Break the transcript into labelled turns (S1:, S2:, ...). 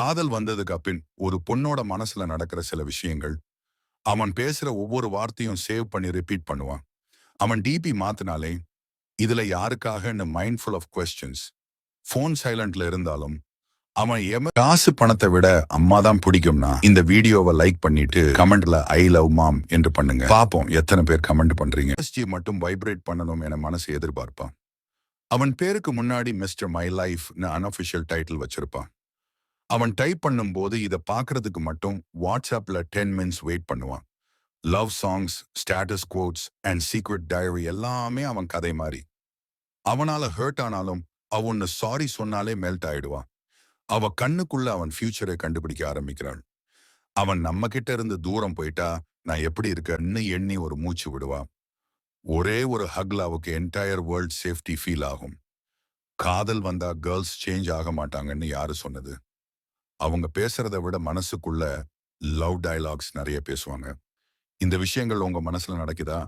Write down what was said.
S1: காதல் வந்ததுக்கு அப்பின் ஒரு பொண்ணோட மனசுல நடக்கிற சில விஷயங்கள். அவன் பேசுற ஒவ்வொரு வார்த்தையும் சேவ் பண்ணி ரிப்பீட் பண்ணுவான். அவன் டிபி மாத்தினாலே இதுல யாருக்காகன்னு மைண்ட்ஃபுல் ஆஃப் கொஸ்டின்ஸ். போன் சைலண்ட்ல இருந்தாலும் அவன் காசு பணத்தை விட அம்மா தான் பிடிக்கும்னா இந்த வீடியோவை லைக் பண்ணிட்டு கமெண்ட்ல ஐ லவ் மாம் என்று பண்ணுங்க. பாப்போம் எத்தனை பேர் கமெண்ட் பண்றீங்க. மட்டும் வைப்ரேட் பண்ணணும் என மனசு எதிர்பார்ப்பான். அவன் பேருக்கு முன்னாடி மிஸ்டர் மை லைஃப்னு அன்அஃபிஷியல் டைட்டில் வச்சிருப்பான். அவன் டைப் பண்ணும்போது இதை பார்க்கறதுக்கு மட்டும் வாட்ஸ்அப்ல 10 மினிட்ஸ் வெயிட் பண்ணுவான். Love songs, status quotes and secret diary எல்லாமே அவன் கதை மாதிரி. அவனால ஹர்ட் ஆனாலும் அவன் சாரி சொன்னாலே மெல்ட் ஆயிடுவான். அவ கண்ணுக்குள்ள அவன் ஃபியூச்சரை கண்டுபிடிக்க ஆரம்பிக்கிறாள். அவன் நம்ம கிட்ட இருந்து தூரம் போயிட்டா நான் எப்படி இருக்கேன்னு எண்ணி ஒரு மூச்சு விடுவான். ஒரே ஒரு ஹக்ல அவக்கு என்டையர் வேர்ல்ட் சேஃப்டி ஃபீல் ஆகும். காதல் வந்தா கேர்ள்ஸ் சேஞ்ச் ஆக மாட்டாங்கன்னு யாரு சொன்னது? அவங்க பேசுறதை விட மனசுக்குள்ள லவ் டயலாக்ஸ் நிறைய பேசுவாங்க. இந்த விஷயங்கள் உங்க மனசுல நடக்குதா?